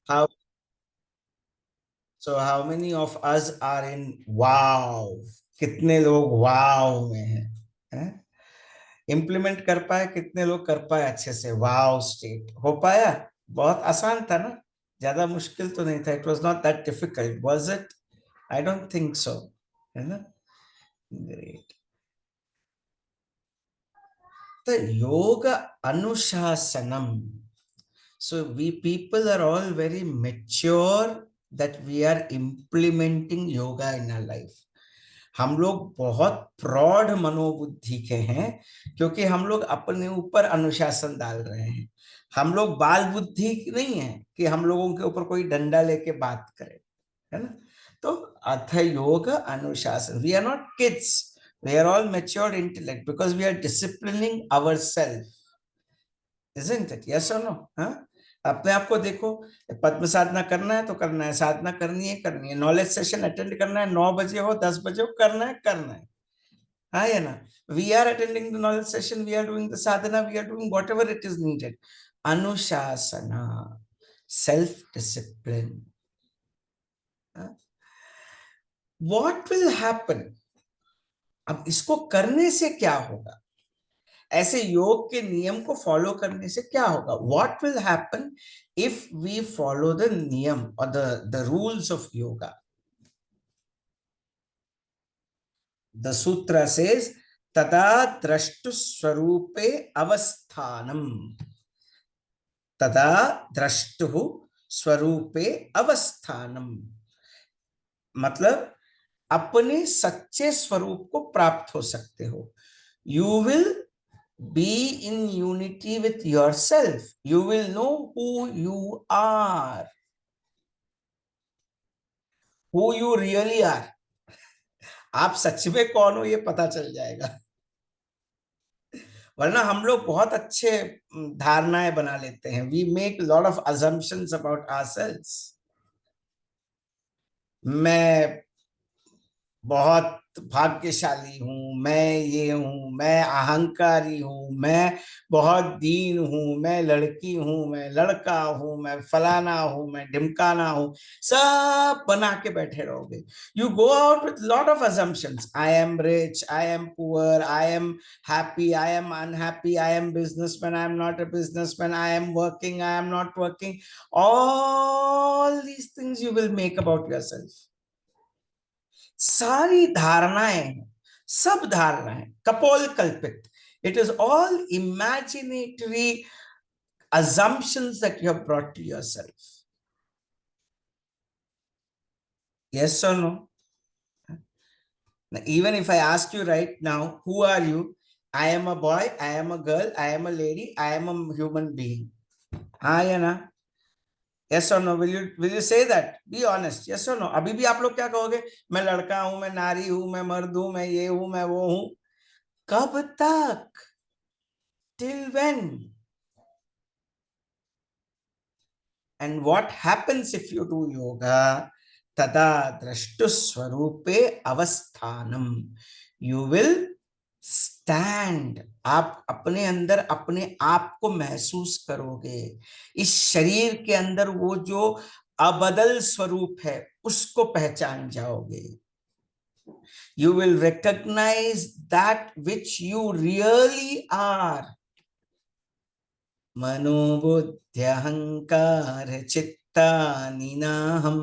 How so how many of us are in wow? कितने लोग wow में हैं? इम्प्लीमेंट कर पाए कितने लोग, कर पाए अच्छे से वाव स्टेट हो पाया? बहुत आसान था ना, ज्यादा मुश्किल तो नहीं था। It was not that difficult, was it? I don't think so, है ना? ग्रेट। तो योग अनुशासनम, so we people are all very mature that we are implementing yoga in our life. हम लोग बहुत प्रौढ़ मनोबुद्धि के हैं क्योंकि हम लोग अपने ऊपर अनुशासन डाल रहे हैं। हम लोग बाल बुद्धि नहीं है कि हम लोगों के ऊपर कोई डंडा लेके बात करे, है ना? तो अथ योग अनुशासन, we are not kids, we are all matured intellect because we are disciplining our self, isn't it? Yes or no? हाँ, अपने आप को देखो। पद्म साधना करना है तो करना है, साधना करनी है, नॉलेज सेशन अटेंड करना है, 9 बजे हो 10 बजे हो, करना है। हाँ या ना? We are attending the knowledge session, we are doing the sadhana, we are doing whatever it is needed. अनुशासना, self discipline. What will happen? अब इसको करने से क्या होगा? ऐसे योग के नियम को फॉलो करने से क्या होगा? What will happen if we follow the नियम और the rules of yoga? The sutra says तदा द्रष्टु स्वरूपे अवस्थानम, तदा द्रष्टु स्वरूपे अवस्थानम, मतलब अपने सच्चे स्वरूप को प्राप्त हो सकते हो। You will be in unity with yourself, you will know who you are, who you really are। आप सच में कौन हो ये पता चल जाएगा। वरना हम लोग बहुत अच्छे धारणाएं बना लेते हैं, we make lot of assumptions about ourselves। मैं बहुत भाग्यशाली हूं, मैं ये हूं, मैं अहंकारी हूं, मैं बहुत दीन हूं, मैं लड़की हूं, मैं लड़का हूं, मैं फलाना हूं, मैं ढिमकाना हूं, सब बना के बैठे रहोगे। You go out with lot of assumptions, I am rich, I am poor, I am happy, I am unhappy, I am businessman, I am not a businessman, I am working, I am not working. All these things you will make about yourself. सारी धारणाएं, सब धारणाएं कपोल कल्पित। It is all imaginatory assumptions that you have brought to yourself। Yes or no? Now, even if I ask you right now, who are you? I am a boy, I am a girl, I am a lady, I am a human being। हाँ या ना? Yes or no? Will you say that? Be honest। Yes or no? अभी भी आप लोग क्या कहोगे? मैं लड़का हूं, मैं नारी हूं, मैं मर्द हूं, मैं ये हूं, मैं वो हूं। कब तक? Till when? And what happens if you do yoga? Tada drashtu swarupe avasthanam, you will stand। आप अपने अंदर अपने आप को महसूस करोगे। इस शरीर के अंदर वो जो अबदल स्वरूप है उसको पहचान जाओगे। You will recognize that which you really are। मनोबुद्ध्यहंकार चित्तानि नाहं,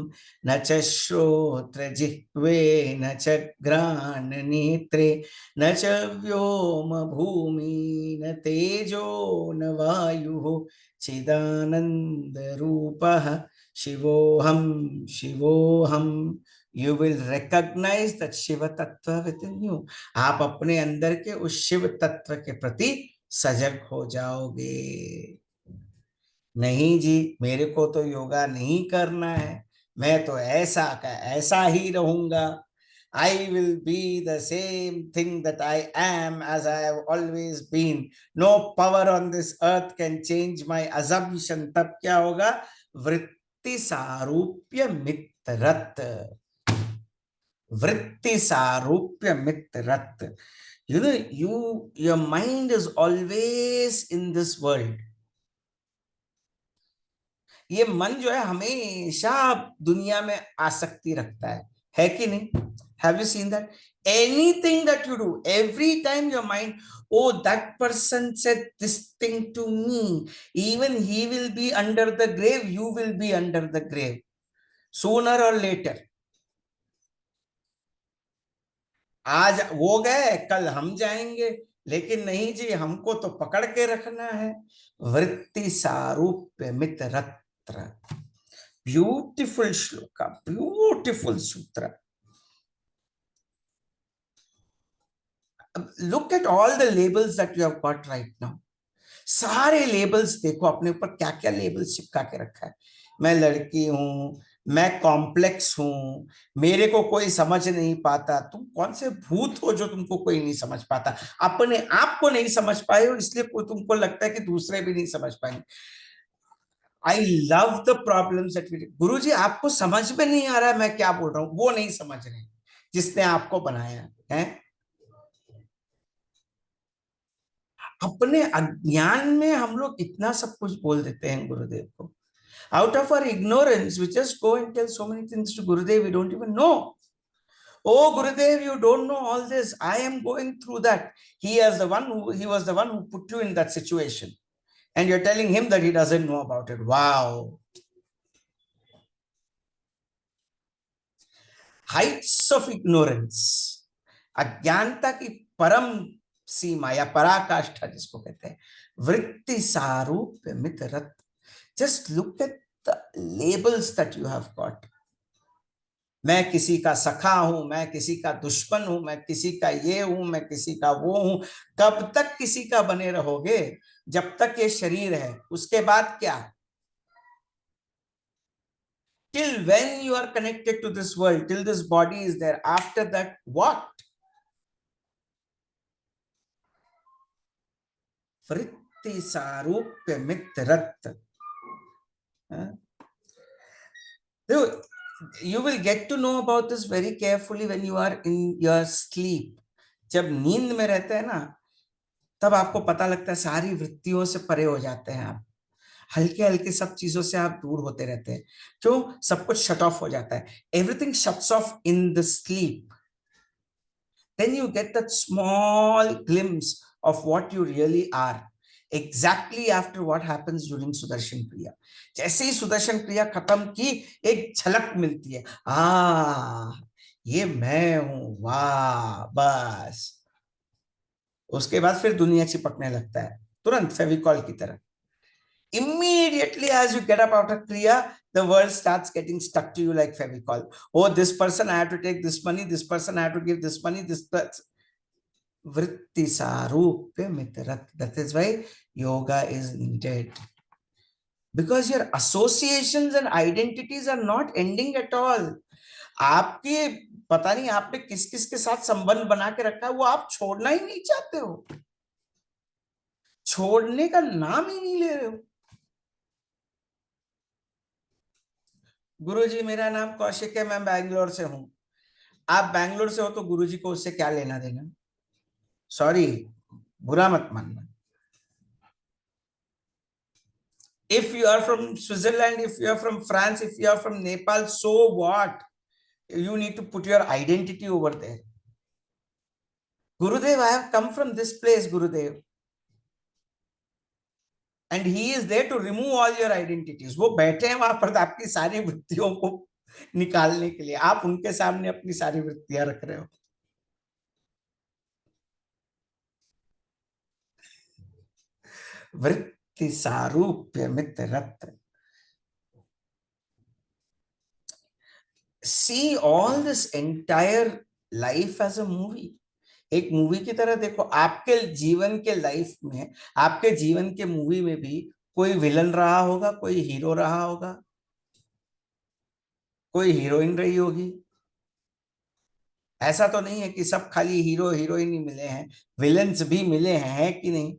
न च श्रोत्र जिह्वे न च घ्राण नेत्रे, न च व्योम भूमि न तेजो न वायुः, चिदानंद रूपः शिवोहम शिवोहम। You will recognize that Shiv तत्व within you। आप अपने अंदर के उस शिव तत्व के प्रति सजग हो जाओगे। नहीं जी, मेरे को तो योगा नहीं करना है, मैं तो ऐसा का ऐसा ही रहूंगा। I will be the same thing that I am as I have always been. No power on this earth can change my assumption. तब क्या होगा? वृत्ति सारूप्य मित्रत, वृत्ति सारूप्य मित्रत। You know, your mind is always in this world। ये मन जो है हमेशा दुनिया में आसक्ति रखता है कि नहीं? Have you seen that? Anything that you do, every time your mind, oh, that person said this thing to me, even he will be under the grave, you will be under the grave sooner or later. आज वो गए, कल हम जाएंगे, लेकिन नहीं जी, हमको तो पकड़ के रखना है। वृत्ति सारूप्य मित्रत्र, ब्यूटिफुल श्लोका, ब्यूटिफुल सूत्र। Look at all the labels that you have got right now. सारे लेबल्स देखो अपने ऊपर, क्या क्या लेबल्स चिपका के रखा है। मैं लड़की हूं, मैं कॉम्प्लेक्स हूं, मेरे को कोई समझ नहीं पाता। तुम कौन से भूत हो जो तुमको कोई नहीं समझ पाता? अपने आप को नहीं समझ पाए हो, इसलिए तुमको लगता है कि दूसरे भी नहीं समझ पाएंगे। I love the problems that we, Guru ji आपको समझ में नहीं आ रहा है मैं क्या बोल रहा हूं, वो नहीं समझ रहे जिसने आपको बनाया है। अपने अज्ञान में हम लोग इतना सब कुछ बोल देते हैं गुरुदेव को। Out of our ignorance, we just go and tell so many things to Gurudev we don't even know. Oh, Gurudev, you don't know all this. I am going through that. He was the one who put you in that situation. And you're telling him that he doesn't know about it. Wow. Heights of ignorance. अज्ञानता की परम सीमा या पराकाष्ठा जिसको कहते हैं, वृत्ति सारूप्य मित्रत। Just look at the labels that you have got. मैं किसी का सखा हूं, मैं किसी का दुश्मन हूं, मैं किसी का ये हूं, मैं किसी का वो हूं। कब तक किसी का बने रहोगे? जब तक ये शरीर है, उसके बाद क्या? Till when you are connected to this world, till this body is there, after that what? वृत्ति सारूप्य मित्रत्व। You will get to know about this very carefully when you are in your sleep. जब नींद में रहते हैं ना, तब आपको पता लगता है, सारी वृत्तियों से परे हो जाते हैं आप, हल्के हल्के सब चीजों से आप दूर होते रहते हैं। क्यों? सब कुछ शट ऑफ हो जाता है। Everything shuts off in the sleep. Then you get that small glimpse of what you really are, exactly after what happens during Sudarshan Kriya. जैसे ही सुदर्शन क्रिया खत्म की, एक झलक मिलती है, ये मैं हूं, वाह, बस। उसके बाद फिर दुनिया चिपकने लगता है, तुरंत फेविकॉल की तरह। Immediately as you get up out of kriya, the world starts getting stuck to you like fevicol. Oh, this person I have to take this money, this person I have to give this money, this vritti sarupya mitrat. That is why yoga is needed, because your associations and identities are not ending at all. आपके पता नहीं आपने किस किस के साथ संबंध बना के रखा है, वो आप छोड़ना ही नहीं चाहते हो, छोड़ने का नाम ही नहीं ले रहे हो। गुरुजी मेरा नाम कौशिक है, मैं बैंगलोर से हूं। आप बैंगलोर से हो तो गुरुजी को उससे क्या लेना देना? सॉरी, बुरा मत मानना। If you are from Switzerland, if you are from France, if you are from Nepal, so what? You need to put your identity over there. Gurudev, I have come from this place, Gurudev. And he is there to remove all your identities. वो बैठे हैं वहां पर आपकी सारी वृत्तियों को निकालने के लिए। आप उनके सामने अपनी सारी वृत्तियां रख रहे हो। वृत्ति सारूप्य मित्रत्व। See all this entire life as a movie. एक मूवी की तरह देखो। आपके जीवन के लाइफ में, आपके जीवन के मूवी में भी कोई विलन रहा होगा, कोई हीरो रहा होगा, कोई हीरोइन रही होगी। ऐसा तो नहीं है कि सब खाली हीरो हीरोइन ही मिले हैं, विलन्स भी मिले हैं, है कि नहीं?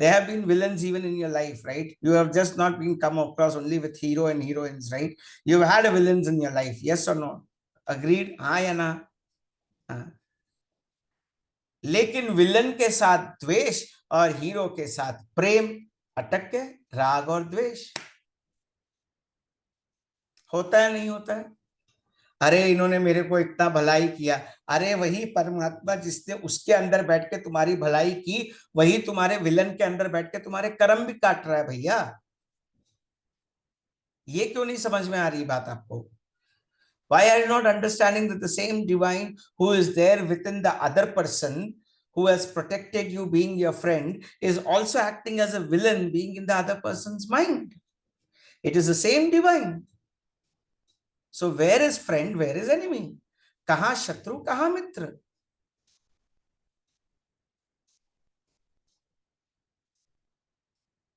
There have been villains even in your life, right? You have just not been come across only with hero and heroines, right? You've had villains in your life, yes or no? Agreed? हाँ या ना? हाँ। लेकिन villain के साथ द्वेष और hero के साथ प्रेम, अटक के राग और द्वेष। होता है नहीं होता है? अरे इन्होंने मेरे को इतना भलाई किया। अरे वही परमात्मा जिसने उसके अंदर बैठ के तुम्हारी भलाई की, वही तुम्हारे विलन के अंदर बैठ के तुम्हारे कर्म भी काट रहा है भैया। ये क्यों नहीं समझ में आ रही बात आपको? Why are you not understanding that the same divine who is there within the other person, who has protected you being your friend, is also acting as a villain being in the other person's mind? It is the same divine. So where is friend, where is enemy? कहाँ शत्रु कहाँ मित्र?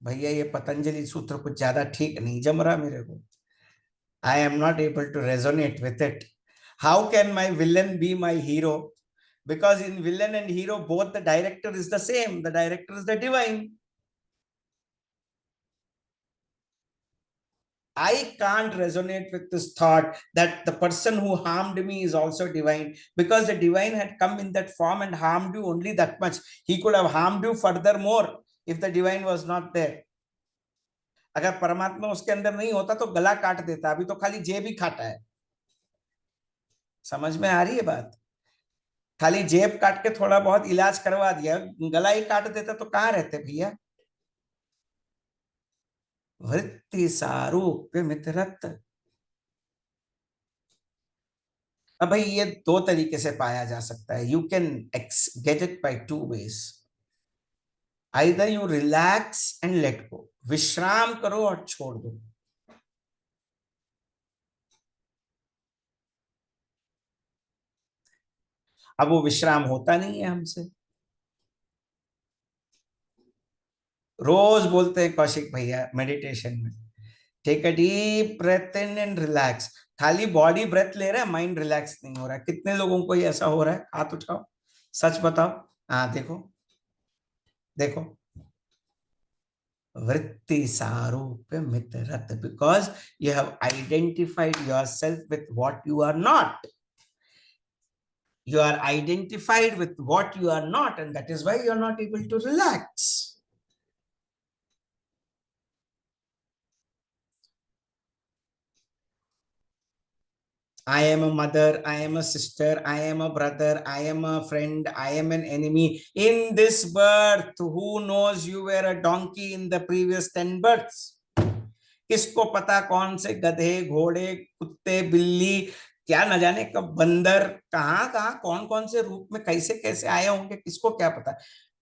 भैया ये पतंजलि सूत्र कुछ ज्यादा ठीक नहीं जम रहा मेरे को. I am not able to resonate with it. How can my villain be my hero? Because in villain and hero, both the director is the same. The director is the divine. I can't resonate with this thought that the person who harmed me is also divine, because the divine had come in that form and harmed you only that much. He could have harmed you furthermore if the divine was not there. अगर परमात्मा उसके अंदर नहीं होता तो गला काट देता, अभी तो खाली जेब ही खाता है. समझ में आ रही है बात? खाली जेब काट के थोड़ा बहुत इलाज करवा दिया, गला ही काट देता तो कहाँ रहते भैया? वृत्ति सारूप्य मित्रत्व. अब भाई ये दो तरीके से पाया जा सकता है. You can get it by two ways. Either you relax and let go, विश्राम करो और छोड़ दो. अब वो विश्राम होता नहीं है हमसे. रोज बोलते हैं कौशिक भैया मेडिटेशन में, take a deep breath in and relax. खाली बॉडी ब्रेथ ले रहा है, माइंड रिलैक्स नहीं हो रहा है. कितने लोगों को ये ऐसा हो रहा है? हाथ उठाओ, सच बताओ. हाँ देखो, देखो. वृत्ति सारूप्य मित्रत्व, because you have identified yourself with what you are not. You are identified with what you are not, and that is why you are not able to relax. I am a mother, I am a sister, I am a brother, I am a friend, I am an enemy. In this birth, who knows you were a donkey in the previous 10 births? किसको पता कौन से गधे, घोड़े, कुत्ते, बिल्ली, क्या न जाने कब बंदर, कहाँ कहाँ कौन कौन से रूप में कैसे कैसे आए होंगे, किसको क्या पता.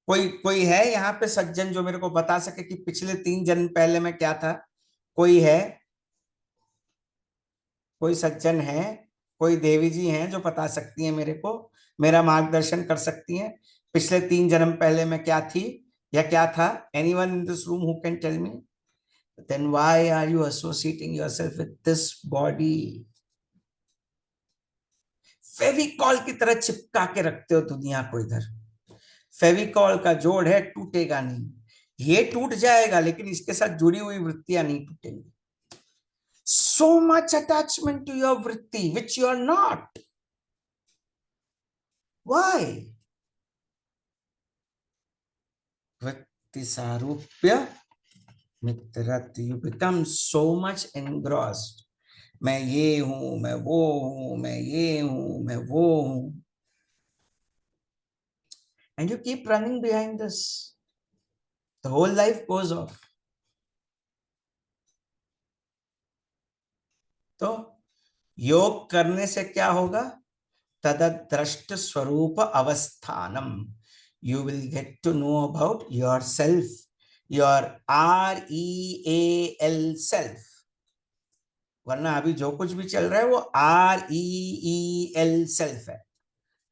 कोई कोई है यहाँ पे सज्जन जो मेरे को बता सके कि पिछले 3 जन्म पहले मैं क्या था? कोई है? कोई सज्जन है? कोई देवी जी हैं जो बता सकती हैं मेरे को, मेरा मार्गदर्शन कर सकती हैं? पिछले 3 जन्म पहले मैं क्या थी या क्या था? Anyone in this room who can tell me? Then why are you associating yourself with this body? Fevicol की तरह चिपका के रखते हो दुनिया को इधर. फेविकॉल का जोड़ है, टूटेगा नहीं. ये टूट जाएगा लेकिन इसके साथ जुड़ी हुई वृत्तियां नहीं टूटेंगी. So much attachment to your vritti, which you are not. Why? Vritti sarupya mitrat. You become so much engrossed. मैं ये हूं, मैं वो हूं, मैं ये हूं, मैं वो हूं. And you keep running behind this. The whole life goes off. तो योग करने से क्या होगा? तदद्रष्ट स्वरूप अवस्थानम. You will get to know about yourself, your REAL self. वरना अभी जो कुछ भी चल रहा है वो REEL self है.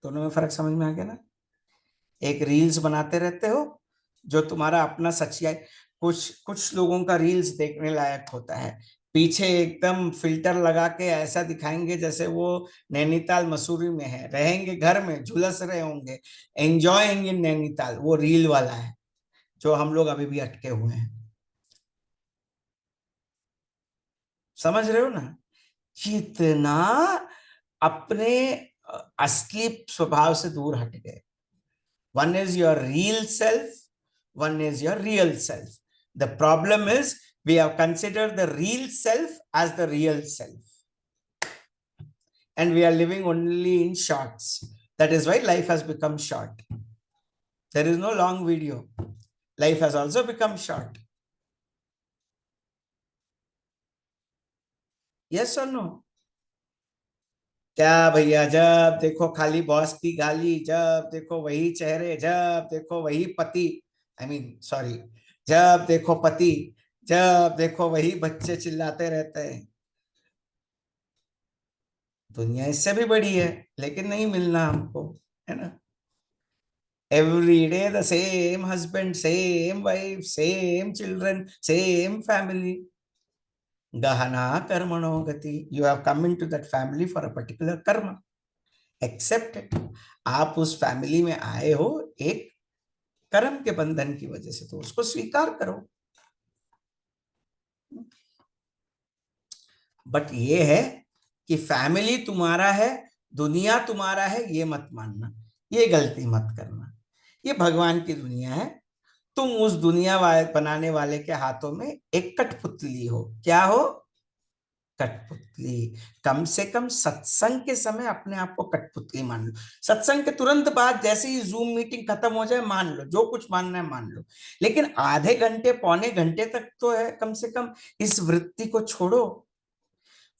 दोनों में फर्क समझ में आ गया ना? एक रील्स बनाते रहते हो जो तुम्हारा अपना सच्चाई. कुछ कुछ लोगों का रील्स देखने लायक होता है. पीछे एकदम फिल्टर लगा के ऐसा दिखाएंगे जैसे वो नैनीताल मसूरी में है, रहेंगे घर में, झुलस रहे होंगे, एंजॉयिंग इन नैनीताल. वो रील वाला है जो हम लोग अभी भी अटके हुए हैं. समझ रहे हो ना? कितना अपने असली स्वभाव से दूर हट गए. One is your real self, one is your real self. The problem is We have considered the real self as the real self, and we are living only in shorts. That is why life has become short. There is no long video. Life has also become short. Yes or no? क्या भैया, जब देखो खाली boss की गाली, जब देखो वही चेहरे, जब देखो वही पति, आई मीन सॉरी, जब देखो पति, जब देखो वही बच्चे चिल्लाते रहते हैं। दुनिया इससे भी बड़ी है, लेकिन नहीं मिलना हमको, है ना? Every day the same husband, same wife, same children, same family. गहना कर्मणो गति। You have come into that family for a particular कर्म, एक्सेप्ट इट। आप उस फैमिली में आए हो एक कर्म के बंधन की वजह से, तो उसको स्वीकार करो। बट ये है कि फैमिली तुम्हारा है, दुनिया तुम्हारा है, ये मत मानना, ये गलती मत करना। ये भगवान की दुनिया है, तुम उस दुनिया बनाने वाले के हाथों में एक कठपुतली हो। क्या हो? कठपुतली। कम से कम सत्संग के समय अपने आप को कठपुतली मान लो। सत्संग के तुरंत बाद जैसे ही जूम मीटिंग खत्म हो जाए, मान लो जो कुछ मानना है मान लो, लेकिन आधे घंटे पौने घंटे तक तो है कम से कम इस वृत्ति को छोड़ो।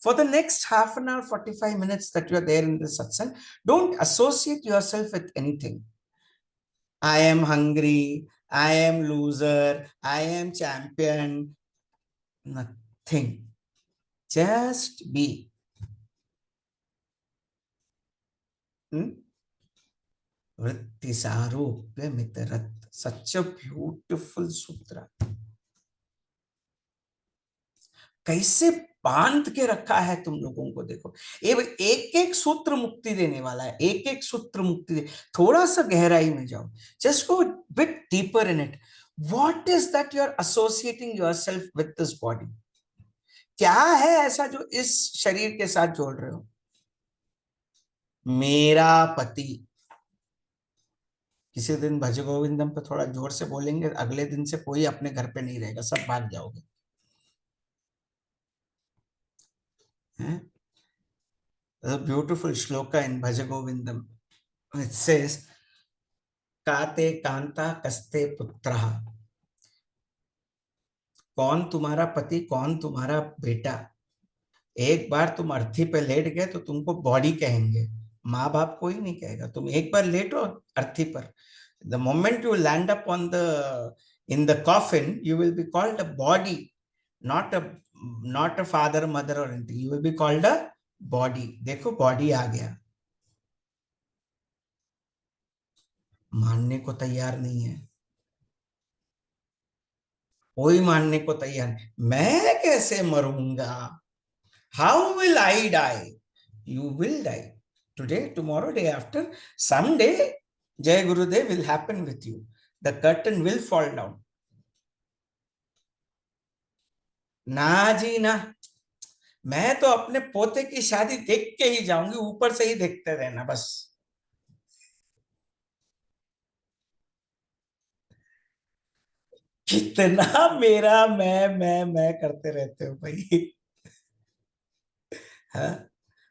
For the next half an hour, 45 minutes that you are there in the satsang, don't associate yourself with anything. I am hungry, I am loser, I am champion. Nothing. Just be. Vritti sarupya mitarat. Such a beautiful sutra. कैसे बांध के रखा है तुम लोगों को, देखो। एक एक सूत्र मुक्ति देने वाला है, एक एक सूत्र मुक्ति दे। थोड़ा सा गहराई में जाओ, just go bit deeper in it. What is that you are associating yourself with this body? क्या है ऐसा जो इस शरीर के साथ जोड़ रहे हो? मेरा पति। किसी दिन भज गोविंदम पे थोड़ा जोर से बोलेंगे, अगले दिन से कोई अपने घर पे नहीं रहेगा, सब भाग जाओगे। There's a beautiful shloka in Bhaja Govindam. It says, काते कांता कस्ते पुत्रः। कौन तुम्हारा पति, कौन तुम्हारा बेटा? एक बार तुम अर्थी पे लेट गए तो तुमको बॉडी कहेंगे, माँ बाप कोई नहीं कहेगा। तुम एक बार लेटो अर्थी पर, the moment you land up on the in the coffin, you will be called a body, not a not a father mother और anything, you will be called a body. देखो बॉडी आ गया, मानने को तैयार नहीं है, कोई मानने को तैयार नहीं। मैं कैसे मरूंगा? How will I die? You will die today, tomorrow, day after, someday जय गुरुदेव will happen with you. The curtain will fall down. ना जी ना, मैं तो अपने पोते की शादी देख के ही जाऊंगी, ऊपर से ही देखते रहना बस। कितना मेरा मैं करते रहते हो भाई।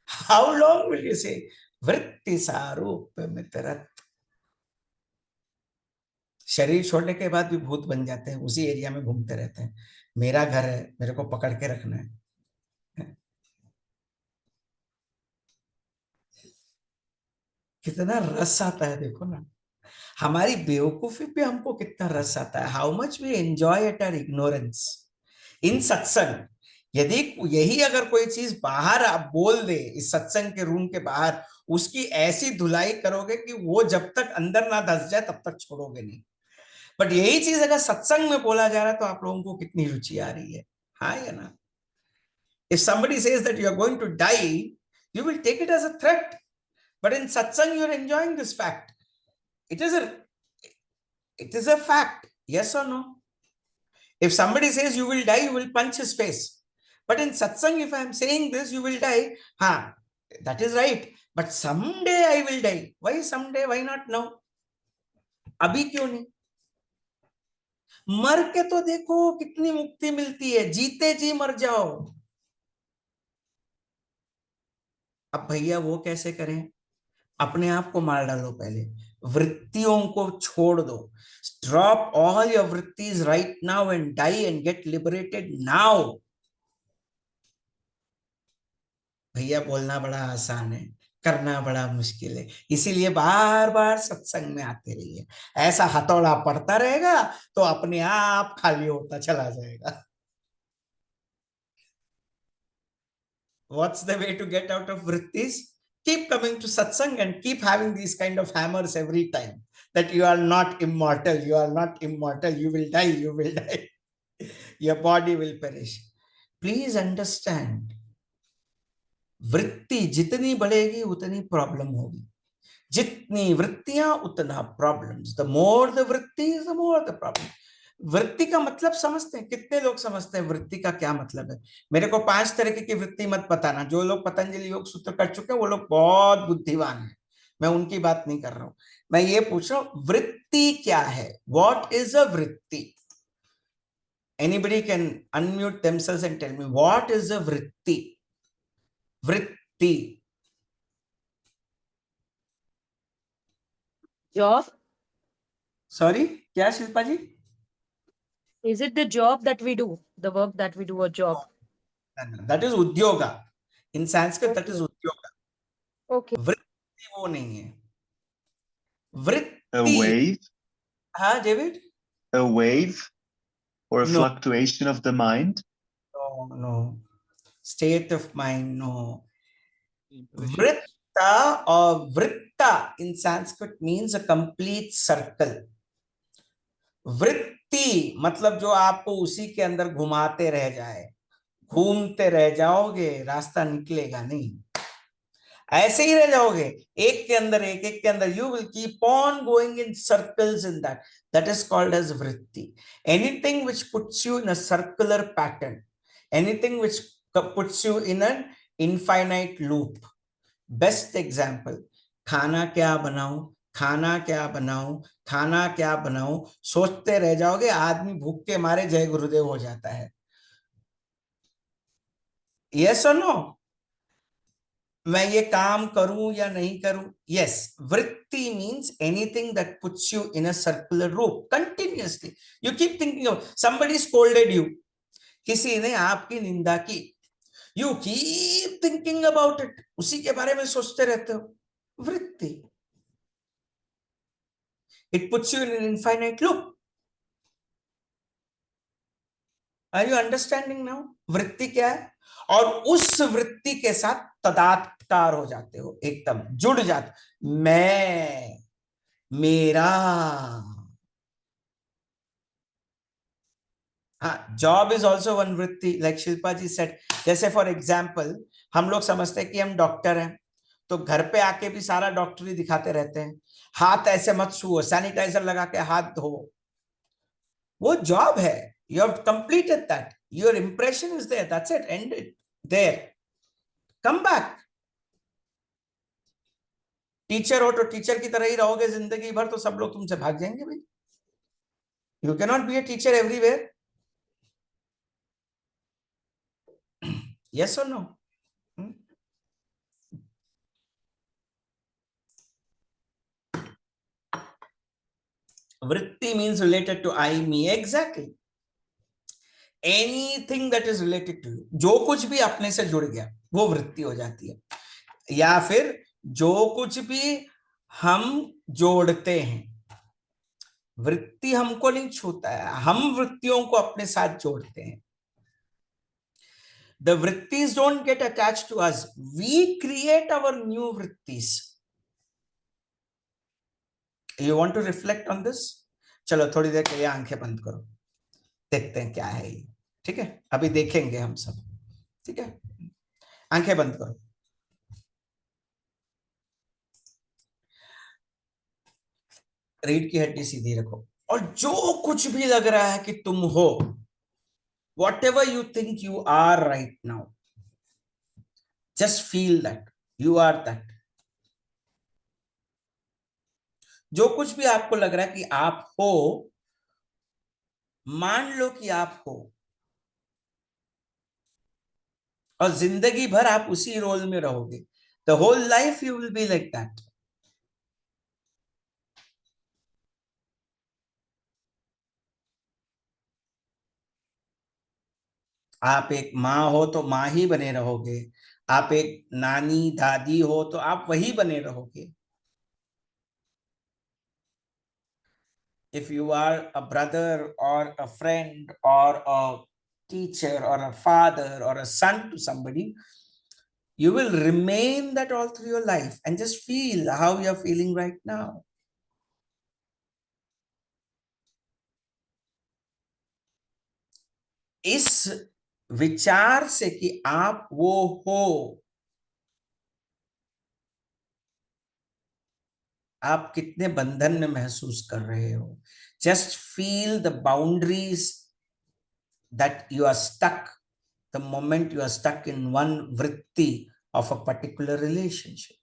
हाउ लॉन्ग विल यू से वृत्ति सारूप मित्र? शरीर छोड़ने के बाद भी भूत बन जाते हैं, उसी एरिया में घूमते रहते हैं। मेरा घर है, मेरे को पकड़ के रखना है। कितना रस आता है देखो ना, हमारी बेवकूफी पे हमको कितना रस आता है। How much we enjoy at our ignorance in satsang. यदि यही अगर कोई चीज बाहर आप बोल दे इस सत्संग के रूम के बाहर, उसकी ऐसी धुलाई करोगे कि वो जब तक अंदर ना धस जाए तब तक छोड़ोगे नहीं। बट यही चीज अगर सत्संग में बोला जा रहा है तो आप लोगों को कितनी रुचि आ रही है। हाँ या ना? If somebody says that you are going to die, you will take it as a threat. But in satsang, you are enjoying this fact. It is a fact. Yes or no? If somebody says you will die, you will punch his face. But in satsang, if I am saying this, you will die. That is right. But someday I will die. Why someday? Why not now? Abhi क्यों नहीं? मर के तो देखो कितनी मुक्ति मिलती है, जीते जी मर जाओ। अब भैया वो कैसे करें? अपने आप को मार डालो पहले, वृत्तियों को छोड़ दो। ड्रॉप ऑल योर वृत्तिज right now and die and get liberated now. भैया बोलना बड़ा आसान है, करना बड़ा मुश्किल है। इसीलिए बार बार सत्संग में आते रहिए। ऐसा हथौड़ा पड़ता रहेगा तो अपने आप खाली होता चला जाएगा। What's the way to get out of vrittis? Keep coming to satsang and keep having these kind of hammers every time, that you are not immortal, you are not immortal, you will die, you will die, your body will perish. Please understand, वृत्ति जितनी बढ़ेगी उतनी problem होगी, जितनी वृत्तियां उतना problems. The more the वृत्ति the more the problem. वृत्ति का मतलब समझते हैं? कितने लोग समझते हैं वृत्ति का क्या मतलब है? मेरे को 5 तरीके की वृत्ति मत बताना। जो लोग पतंजलि योग सूत्र कर चुके हैं वो लोग बहुत बुद्धिमान हैं, मैं उनकी बात नहीं कर रहा हूं। मैं ये पूछ रहा हूं वृत्ति क्या है? What is a vritti? Anybody can unmute themselves and tell me what is a vritti? Vritti. Job? Sorry, क्या शिल्पा जी? Is it the job that we do? The work that we do, a job? That is udyoga. In Sanskrit, that is Okay. udyoga. Okay. वृत्ति वो नहीं है। A वृत्ति, wave, हाँ David? a wave or a No, fluctuation of the mind. no, no. State of mind, no. Impression. Vritta or vritta in Sanskrit means a complete circle. वृत्ति मतलब जो आपको उसी के अंदर घुमाते रह जाए, घूमते रह जाओगे, रास्ता निकलेगा नहीं, ऐसे ही रह जाओगे एक के अंदर एक के अंदर। You will keep on going in circles in that, that is called as वृत्ति। Anything which puts you in a circular pattern, anything which puts you in an infinite loop. Best example, खाना क्या बनाऊं, खाना क्या बनाऊं, खाना क्या बनाऊं, सोचते रह जाओगे, आदमी भूख के मारे जय गुरुदेव हो जाता है। यस और नो? मैं ये काम करूं या नहीं करूं? यस। वृत्ति means anything that puts you in a circular रूप continuously. You keep thinking of somebody scolded you, किसी ने आपकी निंदा की, you keep thinking about it, उसी के बारे में सोचते रहते हो। वृत्ति, it puts you in an infinite loop. Are you understanding now? वृत्ति क्या है? और उस वृत्ति के साथ तदात्कार हो जाते हो, एकदम जुड़ जाते। मैं, मेरा। हाँ, जॉब इज ऑल्सो वन वृत्ति, लाइक शिल्पा जी सेड। जैसे फॉर एग्जाम्पल, हम लोग समझते हैं कि हम डॉक्टर हैं, तो घर पे आके भी सारा डॉक्टरी दिखाते रहते हैं। हाथ ऐसे मत छुओ, सैनिटाइजर लगा के हाथ धो, वो जॉब है। You have completed that, your impression is there, that's it, and it there. Come back. Teacher हो तो टीचर की तरह ही रहोगे जिंदगी भर, तो सब लोग तुमसे भाग जाएंगे भाई। You can not be a teacher everywhere. Yes और no? Vritti means related to I, me. Exactly. Anything that is related to you, जो कुछ भी अपने से जुड़ गया वो वृत्ति हो जाती है। या फिर जो कुछ भी हम जोड़ते हैं, वृत्ति हमको नहीं छूता है, हम वृत्तियों को अपने साथ जोड़ते हैं। The vrittis don't get attached to us. We create our new vrittis. You want to reflect on this? चलो थोड़ी देर के लिए आंखें बंद करो, देखते हैं क्या है ये। ठीक है, अभी देखेंगे हम सब। ठीक है, आंखें बंद करो। रीढ़ की हड्डी सीधी रखो, और जो कुछ भी लग रहा है कि तुम हो, whatever you think you are right now, just feel that you are that. जो कुछ भी आपको लग रहा है कि आप हो, मान लो कि आप हो और जिंदगी भर आप उसी रोल में रहोगे, the whole life you will be like that. आप एक माँ हो तो माँ ही बने रहोगे, आप एक नानी दादी हो तो आप वही बने रहोगे। If you are a brother or a friend or a teacher or a father or a son to somebody, you will remain that all through your life, and just feel how you're feeling right now. इस विचार से कि आप वो हो, आप कितने बंधन में महसूस कर रहे हो। Just feel the boundaries that you are stuck the moment you are stuck in one vritti of a particular relationship.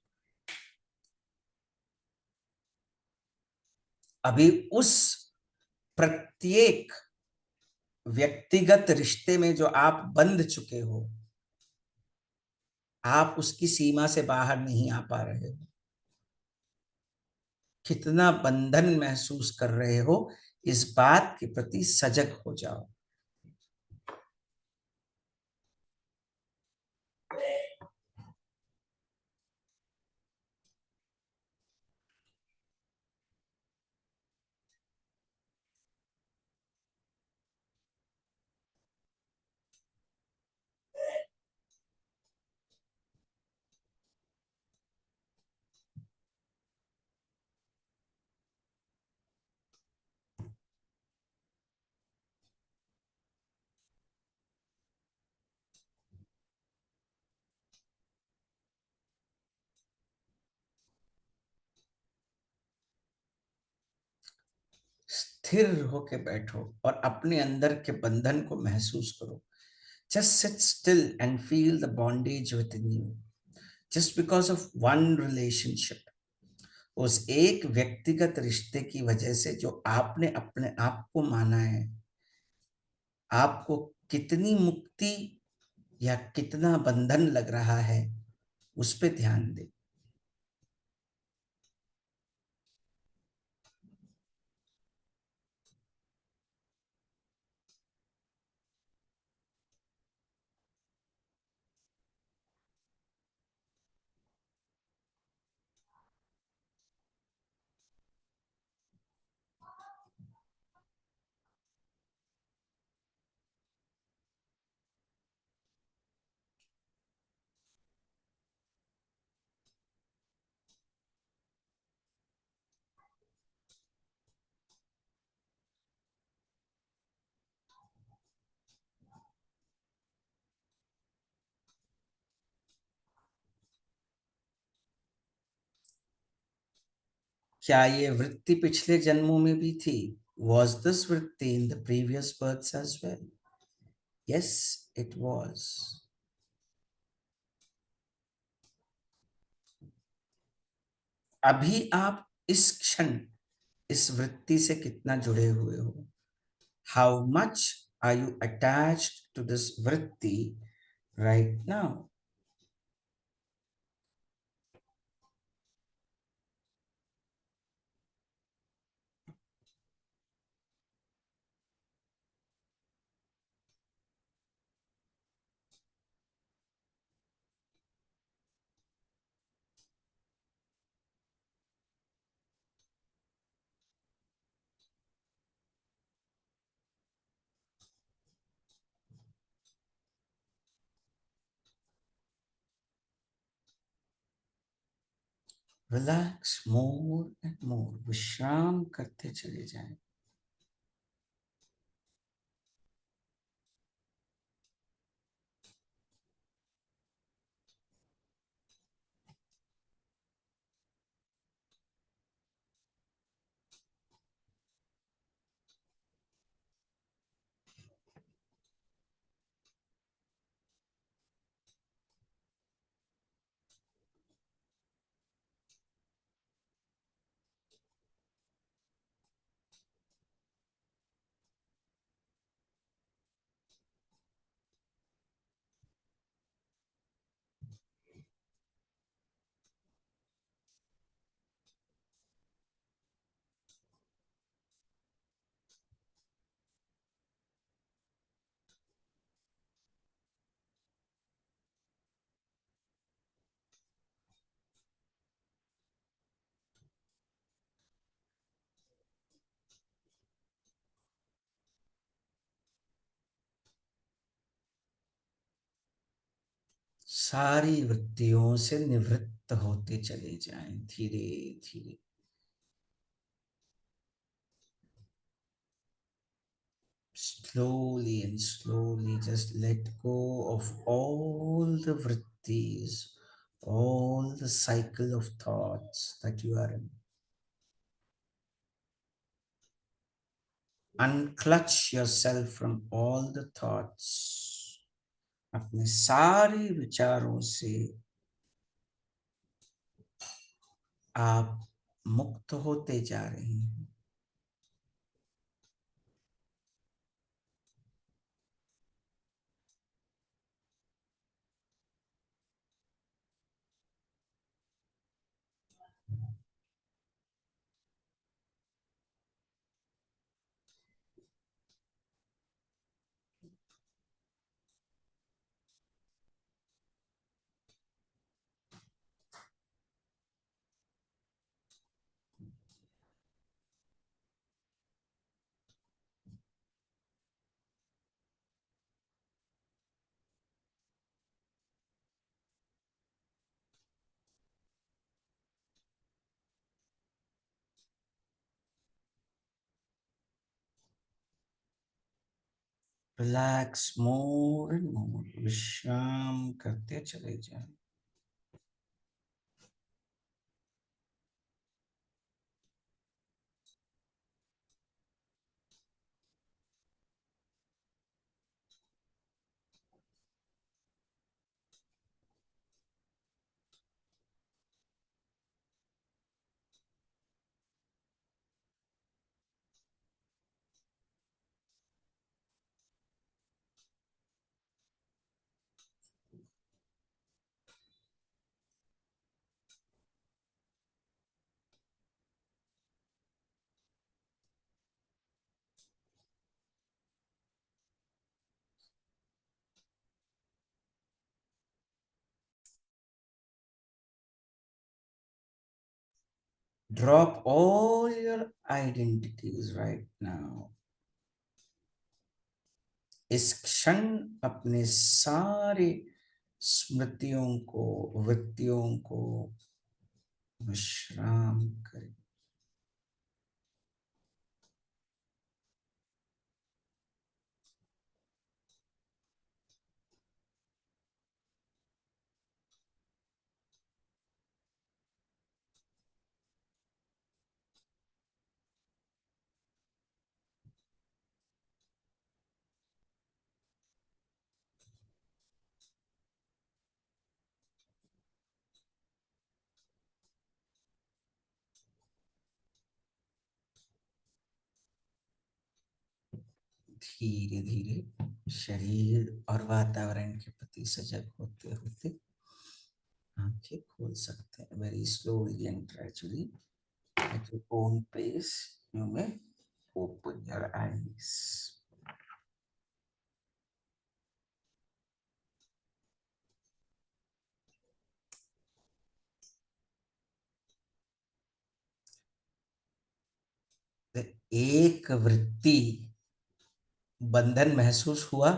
अभी उस प्रत्येक व्यक्तिगत रिश्ते में जो आप बंध चुके हो, आप उसकी सीमा से बाहर नहीं आ पा रहे हो। कितना बंधन महसूस कर रहे हो, इस बात के प्रति सजग हो जाओ। स्थिर होके बैठो और अपने अंदर के बंधन को महसूस करो। Just sit still and feel the bondage within you. Just because of one relationship, उस एक व्यक्तिगत रिश्ते की वजह से जो आपने अपने आप को माना है, आपको कितनी मुक्ति या कितना बंधन लग रहा है, उस पे ध्यान दें। क्या ये वृत्ति पिछले जन्मों में भी थी? Was this vritti in the previous births as well? Yes, it was. अभी आप इस क्षण इस वृत्ति से कितना जुड़े हुए हो? How much are you attached to this vritti right now? Relax more and more. विश्राम करते चले जाएं। सारी वृत्तियों से निवृत्त होते चले जाएं धीरे धीरे। Slowly and slowly just let go of all the vrittis, all the cycle of thoughts that you are in. Unclutch yourself from all the thoughts. अपने सारे विचारों से आप मुक्त होते जा रहे हैं। Relax more and more. विश्राम करते चले जाएं। Drop all your identities right now. इस क्षण अपने सारे स्मृतियों को, वृत्तियों को विश्राम करें। धीरे धीरे शरीर और वातावरण के प्रति सजग होते होते आंखें खोल सकते हैं। Very slowly and gradually at your own pace you may open your eyes. एक वृत्ति बंधन महसूस हुआ,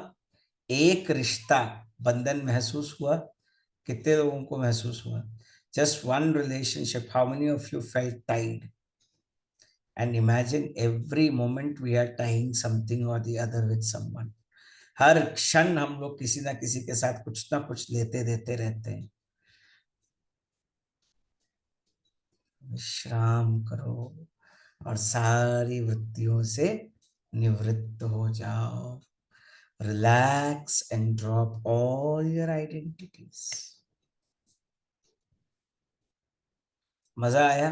एक रिश्ता बंधन महसूस हुआ। कितने लोगों को महसूस हुआ? Just one relationship. How many of you felt tied? And imagine every moment we are tying something or the other with someone. हर क्षण हम लोग किसी ना किसी के साथ कुछ ना कुछ लेते देते रहते हैं। विश्राम करो और सारी वृत्तियों से निवृत्त हो जाओ। Relax and drop all your identities. मजा आया?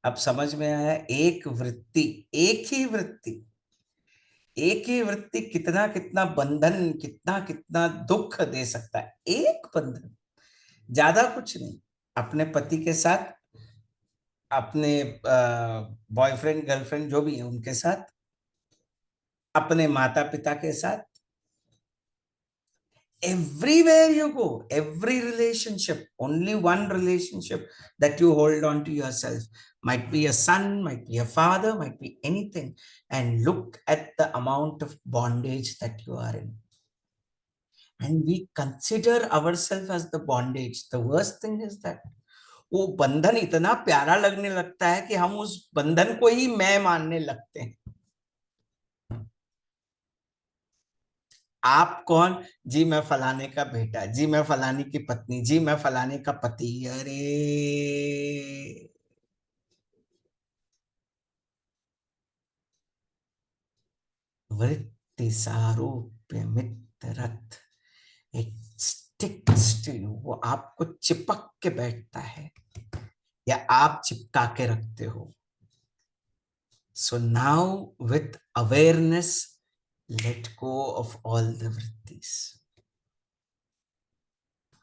अब समझ में आया? एक वृत्ति, एक ही वृत्ति, एक ही वृत्ति कितना कितना बंधन, कितना कितना दुख दे सकता है। एक बंधन, ज्यादा कुछ नहीं। अपने पति के साथ, अपने बॉयफ्रेंड गर्लफ्रेंड जो भी है उनके साथ, अपने माता पिता के साथ, everywhere you go, every relationship, only one relationship that you hold on to yourself. Might be a son, might be a father, might be anything. And look at the amount of bondage that you are in. and we consider ourselves as the bondage. The worst thing is that वो बंधन इतना प्यारा लगने लगता है कि हम उस बंधन को ही मैं मानने लगते हैं। आप कौन? जी मैं फलाने का बेटा, जी मैं फलाने की पत्नी, जी मैं फलाने का पति। अरे वृत्ति सारूप्य मित्ररथ, इट स्टिक्स टू यू, वो आपको चिपक के बैठता है या आप चिपका के रखते हो। So now with awareness let go of all the वृत्तिस।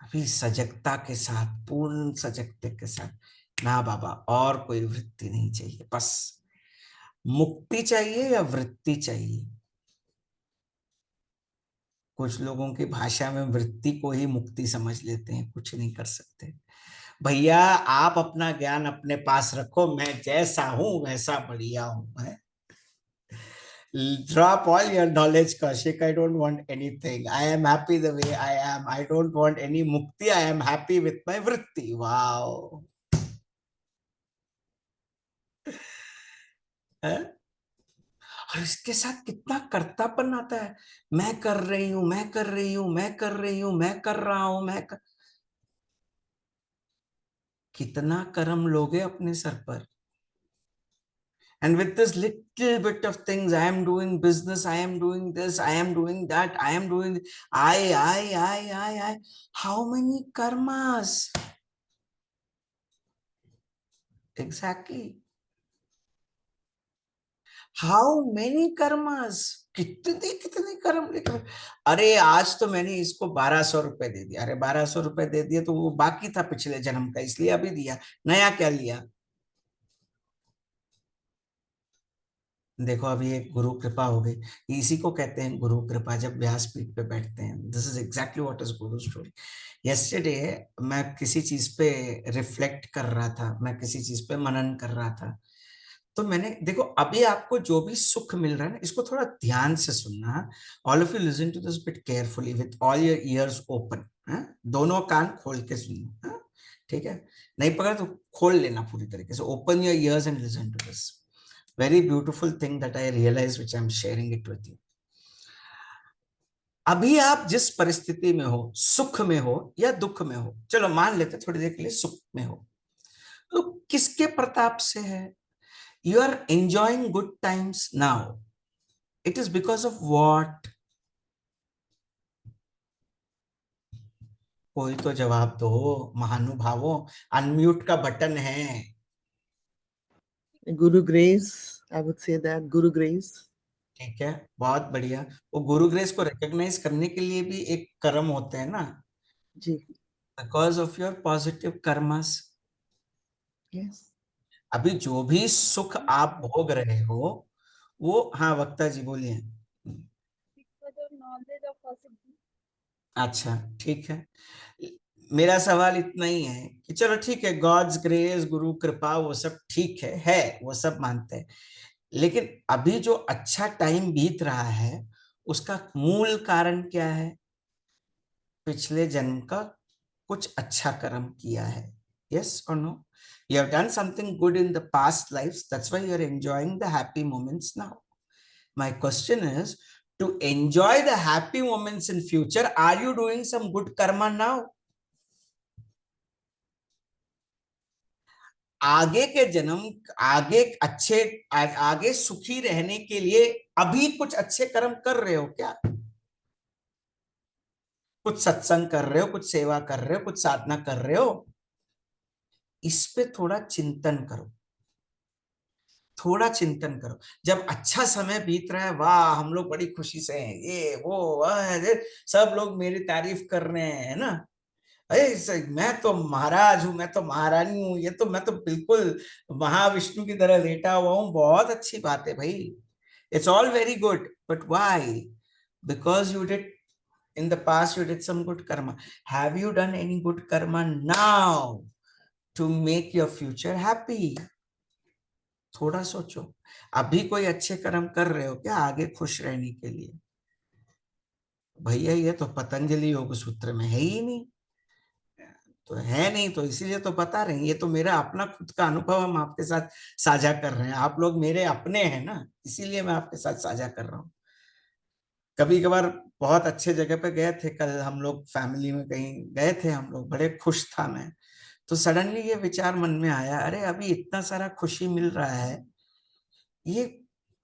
अभी सजगता के साथ, पूर्ण सजगता के साथ, ना बाबा और कोई वृत्ति नहीं चाहिए, बस मुक्ति चाहिए या वृत्ति चाहिए। कुछ लोगों की भाषा में वृत्ति को ही मुक्ति समझ लेते हैं, कुछ नहीं कर सकते। भैया आप अपना ज्ञान अपने पास रखो, मैं जैसा हूं वैसा बढ़िया हूं है। Drop all your knowledge, Kaushik. I don't want anything. I am happy the way I am. I don't want any mukti. I am happy with my vritti. Wow. है? और इसके साथ कितना कर्तापन आता है। मैं कर रही हूं, मैं कर रही हूं, मैं कर रही हूं, मैं कर रहा हूं, कितना कर्म लोगे अपने सर पर। And with this little bit of things, I am doing business, I am doing this, I am doing that, I am doing, I. How many karmas? Exactly. How many karmas? कितने कर्म लिखे। अरे आज तो मैंने इसको 1200 रुपए दे दिया। अरे 1200 रुपए दे दिया तो वो बाकी था पिछले जन्म का, इसलिए अभी दिया, नया क्या लिया। देखो अभी एक गुरु कृपा हो गई, इसी को कहते हैं गुरु कृपा। जब व्यासपीठ पे बैठते हैं, this is exactly what is Guru story. Yesterday मैं किसी चीज पे रिफ्लेक्ट कर रहा था, मैं किसी चीज पे मनन कर रहा था, तो मैंने देखो अभी आपको जो भी सुख मिल रहा है ना, इसको थोड़ा ध्यान से सुनना। All of you listen to this bit carefully with all your ears open. दोनों कान खोल के सुनना। ठीक है, नहीं पकड़ा तो खोल लेना पूरी तरीके से। Open your ears and listen to this very beautiful thing that I realized, which I'm sharing it with you. अभी आप जिस परिस्थिति में हो, सुख में हो या दुख में हो, चलो मान लेते थोड़ी देर के लिए सुख में हो, तो किसके प्रताप से है? You are enjoying good times now. It is because of what? कोई तो जवाब दो महानुभावों, अनम्यूट का बटन है। Guru grace, I would say that Guru grace. ठीक है, बहुत बढ़िया। वो गुरु ग्रेस को रिकॉग्नाइज करने के लिए भी एक कर्म होते हैं ना। जी। Because of your positive karmas. Yes. अभी जो भी सुख आप भोग रहे हो वो, हाँ वक्ता जी बोलिए। अच्छा ठीक है, मेरा सवाल इतना ही है कि चलो ठीक है, गॉड्स ग्रेस, गुरु कृपा, वो सब ठीक है वो सब मानते हैं, लेकिन अभी जो अच्छा टाइम बीत रहा है उसका मूल कारण क्या है? पिछले जन्म का कुछ अच्छा कर्म किया है। Yes or no? You have done something good in the past lives. That's why you are enjoying the happy moments now. My question is, to enjoy the happy moments in future, are you doing some good karma now? आगे के जन्म, आगे अच्छे, आगे सुखी रहने के लिए अभी कुछ अच्छे कर्म कर रहे हो क्या? कुछ सत्संग कर रहे हो, कुछ सेवा कर रहे हो, कुछ साधना कर रहे हो? इस पे थोड़ा चिंतन करो, थोड़ा चिंतन करो। जब अच्छा समय बीत रहा है, वाह हम लोग बड़ी खुशी से हैं, ये वो सब लोग मेरी तारीफ कर रहे हैं ना, अरे मैं तो महाराज हूं, मैं तो महारानी हूं, ये तो मैं तो बिल्कुल महाविष्णु की तरह लेटा हुआ हूं, बहुत अच्छी बात है भाई। It's all very good, but why? Because you did in the past, you did some good karma. Have you done any good karma now to make your future happy? थोड़ा सोचो, अभी कोई अच्छे कर्म कर रहे हो क्या आगे खुश रहने के लिए? भैया ये तो पतंजलि योग सूत्र में है ही नहीं, तो है नहीं तो इसीलिए तो बता रहे हैं। ये तो मेरा अपना खुद का अनुभव हम आपके साथ साझा कर रहे हैं। आप लोग मेरे अपने हैं ना, इसीलिए मैं आपके साथ साझा कर रहा हूँ। कभी कभार बहुत अच्छे जगह पे गए थे, कल हम लोग फैमिली में कहीं गए थे, हम लोग बड़े खुश था मैं, तो सडनली ये विचार मन में आया, अरे अभी इतना सारा खुशी मिल रहा है, ये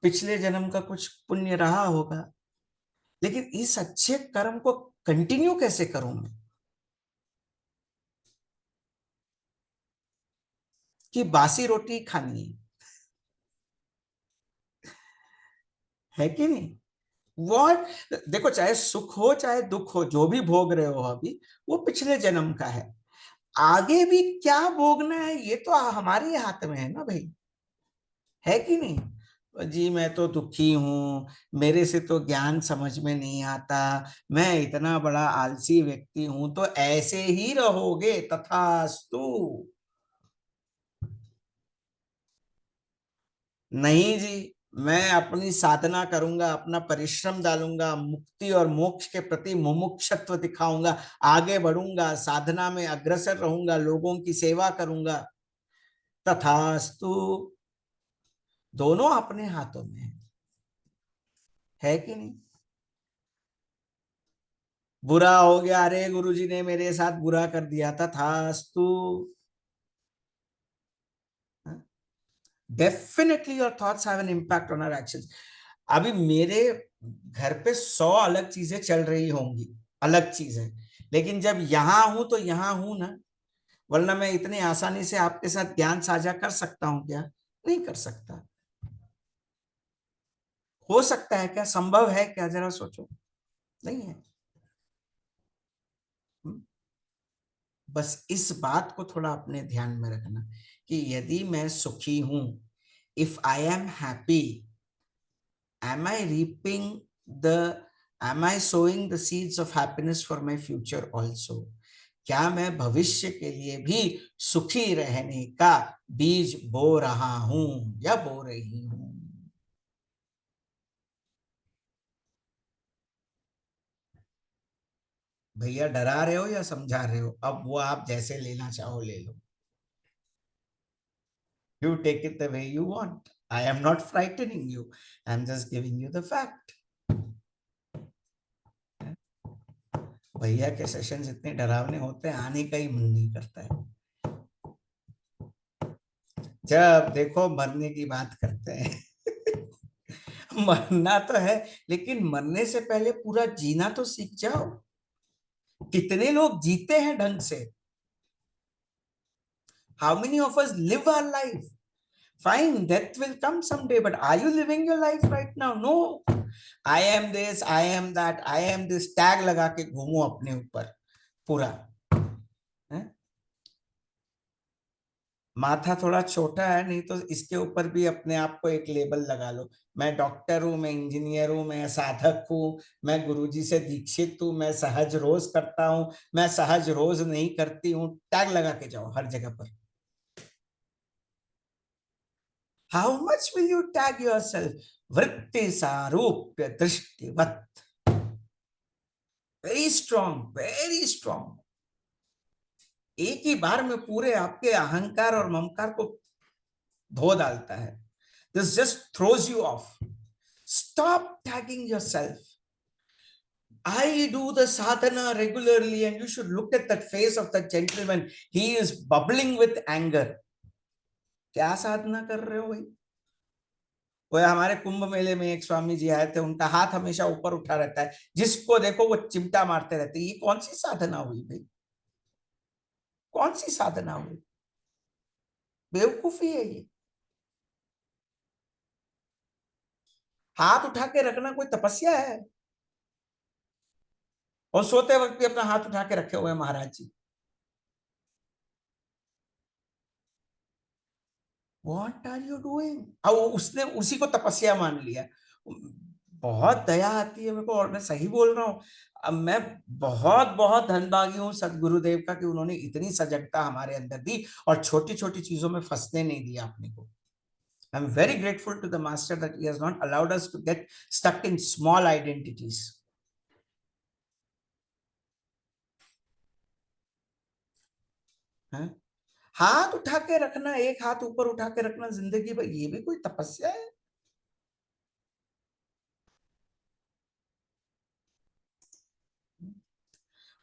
पिछले जन्म का कुछ पुण्य रहा होगा, लेकिन इस अच्छे कर्म को कंटिन्यू कैसे करूं मैं, कि बासी रोटी खानी है कि नहीं। वॉट, देखो चाहे सुख हो चाहे दुख हो, जो भी भोग रहे हो अभी, वो पिछले जन्म का है। आगे भी क्या भोगना है ये तो हमारे हाथ में है ना भाई, है कि नहीं। जी मैं तो दुखी हूं, मेरे से तो ज्ञान समझ में नहीं आता, मैं इतना बड़ा आलसी व्यक्ति हूं, तो ऐसे ही रहोगे, तथास्तु। नहीं जी, मैं अपनी साधना करूंगा, अपना परिश्रम डालूंगा, मुक्ति और मोक्ष के प्रति मुमुक्षुत्व दिखाऊंगा, आगे बढ़ूंगा, साधना में अग्रसर रहूंगा, लोगों की सेवा करूंगा, तथास्तु। दोनों अपने हाथों में है कि नहीं। बुरा हो गया, अरे गुरुजी ने मेरे साथ बुरा कर दिया, तथास्तु। Definitely your thoughts have an impact on our actions. अभी मेरे घर पे 100 अलग चीजें चल रही होंगी, अलग चीजें, लेकिन जब यहां हूं तो यहां हूं ना, वरना मैं इतनी आसानी से आपके साथ ज्ञान साझा कर सकता हूं क्या? नहीं कर सकता। हो सकता है क्या? संभव है क्या? जरा सोचो, नहीं है। बस इस बात को थोड़ा अपने ध्यान में रखना कि यदि मैं सुखी हूं, if I am happy, am I reaping am I sowing the seeds of happiness for my future also? क्या मैं भविष्य के लिए भी सुखी रहने का बीज बो रहा हूं या बो रही हूं? भैया डरा रहे हो या समझा रहे हो? अब वो आप जैसे लेना चाहो ले लो। You take it the way you want. I am not frightening you. I'm just giving you the fact. भैया के सेशंस इतने डरावने होते हैं, आने का ही मन नहीं करता है। जब देखो मरने की बात करते हैं। मरना तो है, लेकिन मरने से पहले पूरा जीना तो सीख जाओ। कितने लोग जीते हैं ढंग से? How many of us live our life? Fine, death will come someday, but are you living your life right now? No. I am this, I am that, I am this, tag लगा के घूमो अपने ऊपर पूरा। माथा थोड़ा छोटा है, नहीं तो इसके ऊपर भी अपने आप को एक लेबल लगा लो, मैं डॉक्टर हूं, मैं इंजीनियर हूं, मैं साधक हूं, मैं गुरुजी से दीक्षित हूं, मैं सहज रोज करता हूं, मैं सहज रोज नहीं करती हूं, टैग लगा के जाओ हर जगह पर। How much will you tag yourself? वृत्ति सारूप्य दृष्टिवत। Very strong, very strong. एक ही बार में पूरे आपके अहंकार और ममकार को धो डालता है। This just throws you off. Stop tagging yourself. I do the sadhana regularly, and you should look at that face of that gentleman. He is bubbling with anger. क्या साधना कर रहे हो भाई? वो हमारे कुंभ मेले में एक स्वामी जी आए थे, उनका हाथ हमेशा ऊपर उठा रहता है, जिसको देखो वो चिमटा मारते रहते। ये कौन सी साधना हुई भाई? कौन सी साधना हुई? बेवकूफी है ये। हाथ उठा के रखना कोई तपस्या है? और सोते वक्त भी अपना हाथ उठा के रखे हुए हैं महाराज जी। What are you doing? अब उसने उसी को तपस्या मान लिया। बहुत दया आती है मेरे को, और मैं सही बोल रहा हूँ। अब मैं बहुत बहुत धनभागी हूँ सदगुरुदेव का कि उन्होंने इतनी सजगता हमारे अंदर दी और छोटी छोटी चीजों में फंसने नहीं दिया अपने को। I am very grateful to the master that he has not allowed us to get stuck in small identities. हाँ? हाथ उठा के रखना, एक हाथ ऊपर उठा के रखना जिंदगी भर, ये भी कोई तपस्या है?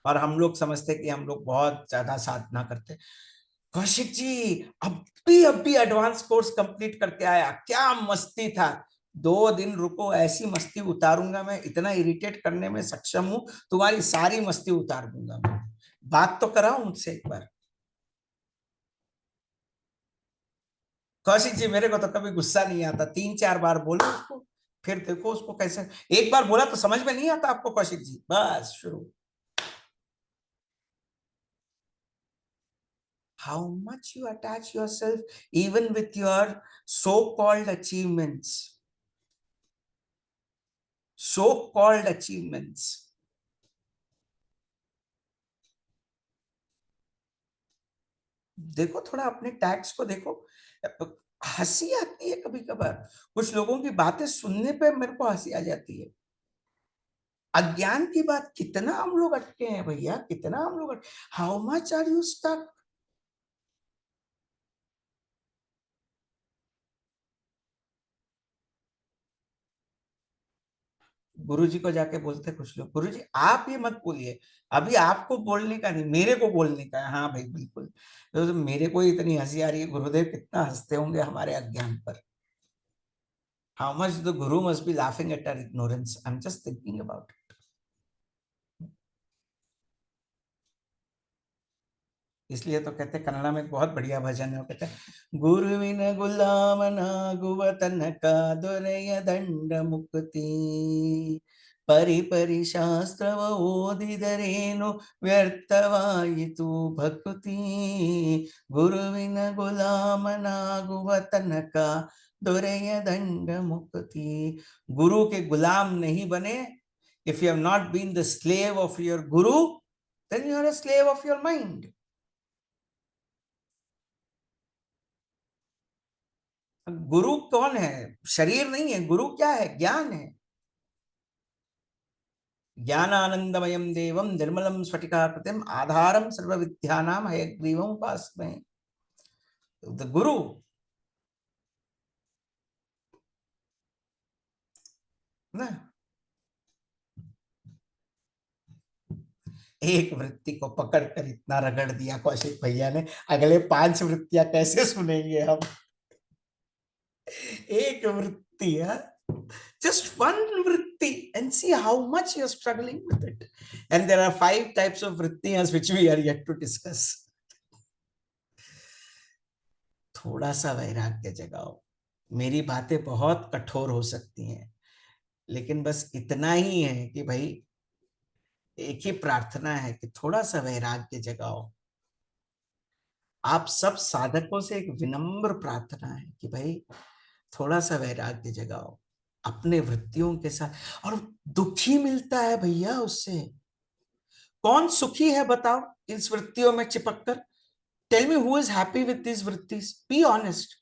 और हम लोग समझते कि हम लोग बहुत ज्यादा साधना करते। कौशिक जी अभी एडवांस कोर्स कंप्लीट करके आया, क्या मस्ती था। 2 दिन रुको, ऐसी मस्ती उतारूंगा मैं, इतना इरिटेट करने में सक्षम हूं, तुम्हारी सारी मस्ती उतार दूंगा मैं। बात तो कराओ मुझसे एक बार। कौशिक जी मेरे को तो कभी गुस्सा नहीं आता, 3-4 बार बोलो उसको, फिर देखो उसको कैसे। एक बार बोला तो समझ में नहीं आता आपको कौशिक जी, बस शुरू। How much you attach yourself even with your so-called achievements, so-called achievements. देखो थोड़ा अपने टैक्स को देखो। हंसी आती है कभी कभार, कुछ लोगों की बातें सुनने पे मेरे को हंसी आ जाती है। अज्ञान की बात, कितना हम लोग अटके हैं भैया, कितना हम लोग how much are you stuck. Guru ji को जाके बोलते कुछ लोग, गुरु जी आप ये मत बोलिए, अभी आपको बोलने का नहीं, मेरे को बोलने का है। हाँ भाई बिल्कुल, तो मेरे को इतनी हंसी आ रही है, गुरुदेव कितना हंसते होंगे हमारे अज्ञान पर। How much the guru must be laughing at our ignorance, I am just thinking about it. इसलिए तो कहते हैं, कन्नड़ा में एक बहुत बढ़िया भजन है, वो कहते हैं, गुरुविन गुलाम नागुव तनका दೊರೆಯ ದಂಡ ಮುಕ್ತಿ ಪರಿ ಪರಿ ಶಾಸ್ತ್ರವ ಓದಿದರೇನು ವ್ಯರ್ಥವಾಯಿತು ಭಕ್ತಿ ಗುರುವಿನ ಗುಲಾಮನಾಗುವ ತನಕ ದೊರೆಯ ದಂಡ ಮುಕ್ತಿ। गुरु के गुलाम नहीं बने, if you have not been the slave of your guru, then you are a slave of your mind. गुरु कौन है? शरीर नहीं है, गुरु क्या है? ज्ञान है। ज्ञानानंदमयम देवम निर्मलम स्फटिकाकृतिम आधारम सर्व विद्यानाम हयग्रीवम उपास्महे। द गुरु। ना एक वृत्ति को पकड़कर इतना रगड़ दिया कौशिक भैया ने, अगले 5 वृत्तियां कैसे सुनेंगे हम? एक वृत्ति है, just one vritti, and see how much you're struggling with it. And there are 5 types of vrittiyas which we are yet to discuss. थोड़ा सा वैराग्य जगाओ। मेरी बातें बहुत कठोर हो सकती हैं, लेकिन बस इतना ही है कि भाई एक ही प्रार्थना है कि थोड़ा सा वैराग्य जगाओ। आप सब साधकों से एक विनम्र प्रार्थना है कि भाई थोड़ा सा वैराग्य जगाओ अपने वृत्तियों के साथ। और दुखी मिलता है भैया उससे। कौन सुखी है बताओ इस वृत्तियों में चिपक कर? Tell me who is happy with this वृत्तिस, बी ऑनेस्ट।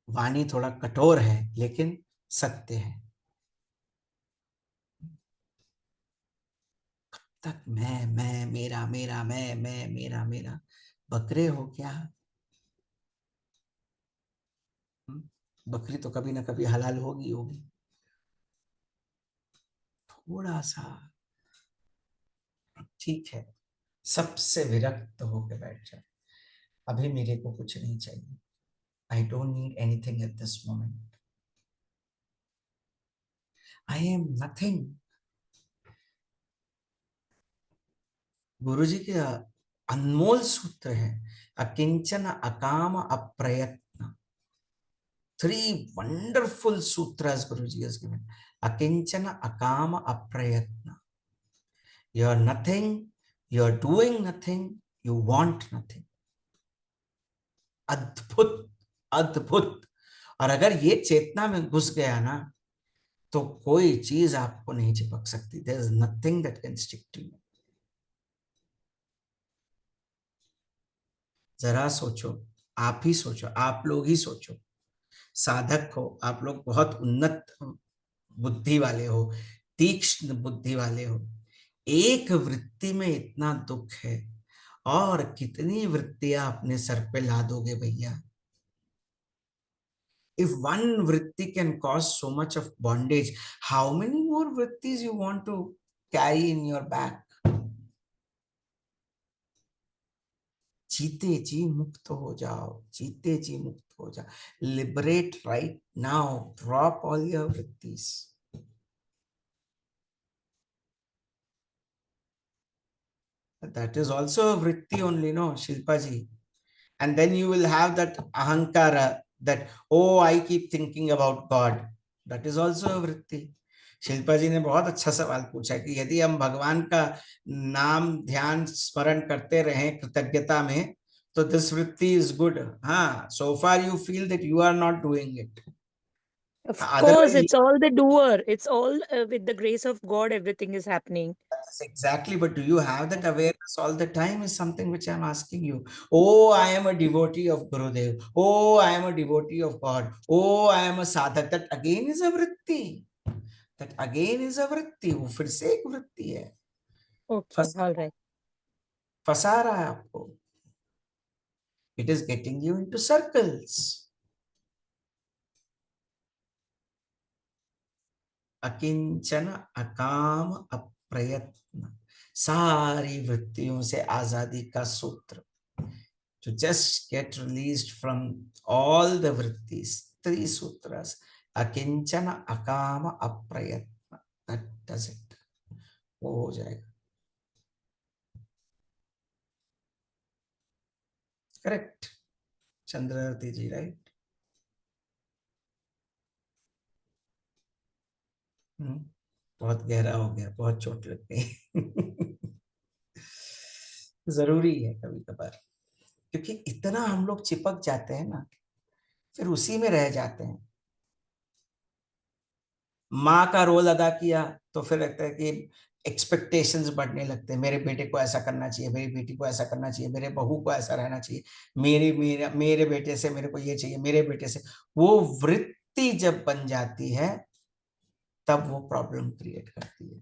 वाणी थोड़ा कठोर है लेकिन सत्य है। तक मैं मेरा मेरा मैं मेरा मेरा, बकरे हो क्या? बकरी तो कभी ना कभी हलाल होगी होगी। थोड़ा सा ठीक है, सबसे विरक्त होकर बैठ जाए। अभी मेरे को कुछ नहीं चाहिए, I don't need anything at this moment, I am nothing. गुरु जी के अनमोल सूत्र है, अकिंचन अकाम अप्रयत्न। 3 wonderful sutras Guruji has given. Akinchana akama aprayatna. You are nothing, you are doing nothing, you want nothing. अद्भुत, अद्भुत। और अगर ये चेतना में घुस गया ना, तो कोई चीज आपको नहीं चिपक सकती। There is nothing that can stick to you. जरा सोचो, आप ही सोचो, आप लोग ही सोचो, साधक हो, आप लोग बहुत उन्नत बुद्धि वाले हो, तीक्ष्ण बुद्धि वाले हो, एक वृत्ति में इतना दुख है, और कितनी वृत्तियां अपने सर पे ला दोगे भैया? If one vritti can cause so much of bondage, how many more vrittis you want to carry in your back? जीते जी मुक्त हो जाओ, जीते जी मुक्त हो जाओ. Liberate right now. Drop all your vrittis. That is also a vritti only, no, Shilpa ji. And then you will have that ahankara, that, oh, I keep thinking about God. That is also a vritti. Shilpa जी ने बहुत अच्छा सवाल पूछा कि यदि हम भगवान का नाम ध्यान स्मरण करते रहें कृतज्ञता में, तो दिस वृत्ति इज गुड. हाँ, so far you feel that you are not doing it. Of course, Otherwise, it's all the doer. It's all with the grace of God, everything is happening. yes, exactly. But do you have that awareness all the time is something which I'm asking you. Oh, I am a devotee of Gurudev. Oh, I am a devotee of God. Oh, I am a sadhak. That again is a vritti. That again is a vritti. वो फिर से एक वृत्ति है. Okay, फंसा all right. फंसा रहा है आपको. It is getting you into circles. अकिंचन अकाम अप्रयत्न, सारी वृत्तियों से आजादी का सूत्र. To just get released from all the vrittis, 3 sutras, akinchana akama aprayatna. That does it. वो हो जाएगा. Correct, Chandravarti ji, right? बहुत गहरा हो गया, बहुत चोट लग गई. जरूरी है कभी कभार, क्योंकि इतना हम लोग चिपक जाते हैं ना, फिर उसी में रह जाते हैं. माँ का रोल अदा किया तो फिर लगता है कि एक्सपेक्टेशंस बढ़ने लगते हैं. मेरे बेटे को ऐसा करना चाहिए, मेरी बेटी को ऐसा करना चाहिए, मेरे बहू को ऐसा रहना चाहिए, मेरे बेटे से मेरे को ये चाहिए, मेरे बेटे से. वो वृत्ति जब बन जाती है तब वो प्रॉब्लम क्रिएट करती है.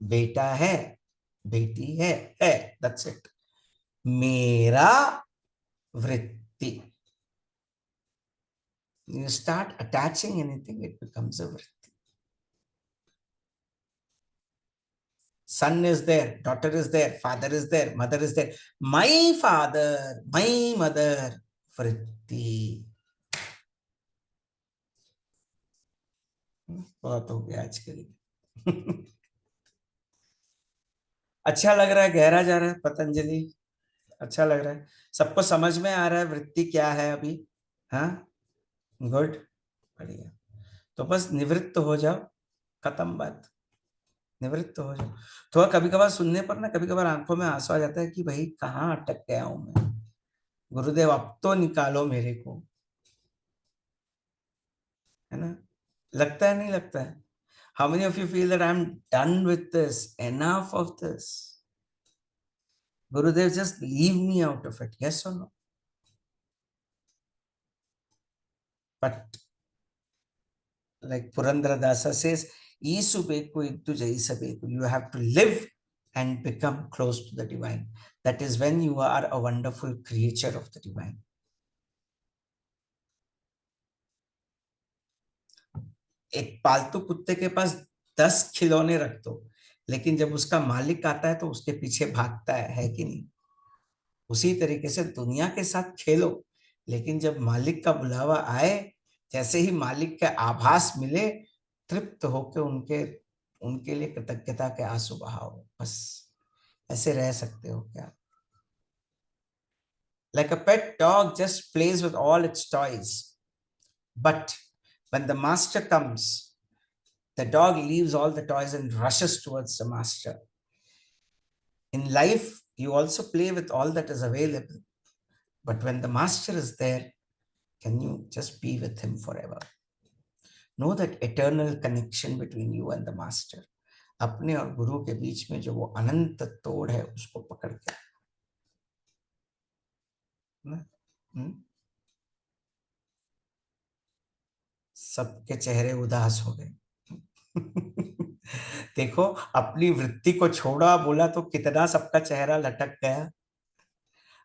बेटा है, बेटी है, दैट्स इट. मेरा वृत्ति. You start attaching anything, it becomes a vritti. Son is there, daughter is there, father is there, mother is there. My father, my mother, vritti. बहुत हो गया आज के लिए. अच्छा लग रहा है, गहरा जा रहा है पतंजलि. अच्छा लग रहा है, सबको समझ में आ रहा है वृत्ति क्या है अभी. हाँ, गुड, बढ़िया. तो बस निवृत्त हो जाओ, खत्म बात. निवृत्त हो जाओ. थोड़ा कभी कभार सुनने पर ना, कभी कभार आंखों में आंसू आ जाता है कि भाई कहाँ अटक गया हूं मैं. गुरुदेव अब तो निकालो मेरे को, है ना. लगता है, नहीं लगता है? How many of you feel that I'm done with this, enough of this? Gurudev, just leave me out of it. Yes or no? But like Purandara Dasa says, "Isu beku ittu jaisa beku." You have to live and become close to the divine. That is when you are a wonderful creature of the divine. एक पालतू कुत्ते के पास 10 खिलौने रख दो, लेकिन जब उसका मालिक आता है तो उसके पीछे भागता है कि नहीं? उसी तरीके से दुनिया के साथ खेलो, लेकिन जब मालिक का बुलावा आए, जैसे ही मालिक के आभास मिले, तृप्त होकर उनके लिए कृतज्ञता के आंसू बहाओ. बस ऐसे रह सकते हो क्या? Like a pet dog just plays with all its toys, but when the master comes, the dog leaves all the toys and rushes towards the master. In life, you also play with all that is available, but when the master is there, can you just be with him forever? Know that eternal connection between you and the master. अपने और गुरु के बीच में जो वो अनंत तोड़ है, उसको पकड़ के. सबके चेहरे उदास हो गए। देखो, अपनी वृत्ति को छोड़ा, बोला तो कितना सबका चेहरा लटक गया।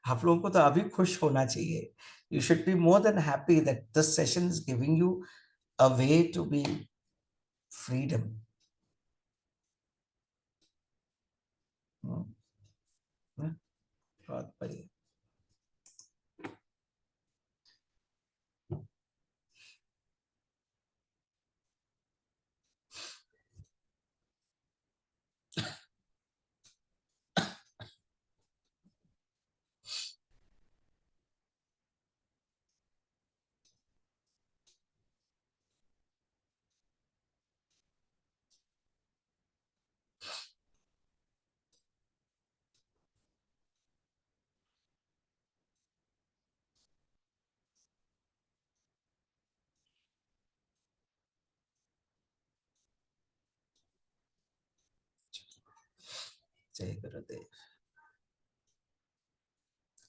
आप लोगों को तो अभी खुश होना चाहिए। You should be more than happy that this session is giving you a way to be freedom. बहुत बढ़िया। जय गुरुदेव।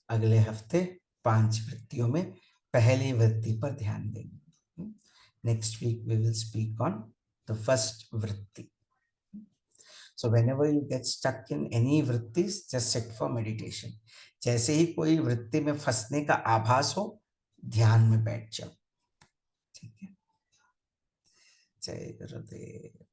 अगले हफ्ते 5 वृत्तियों में पहली वृत्ति पर ध्यान देंगे। Next week we will speak on the first vritti. So whenever you get stuck in any vrittis, just sit for meditation. जैसे ही कोई वृत्ति में फंसने का आभास हो, ध्यान में बैठ जाओ। ठीक है। जय गुरुदेव।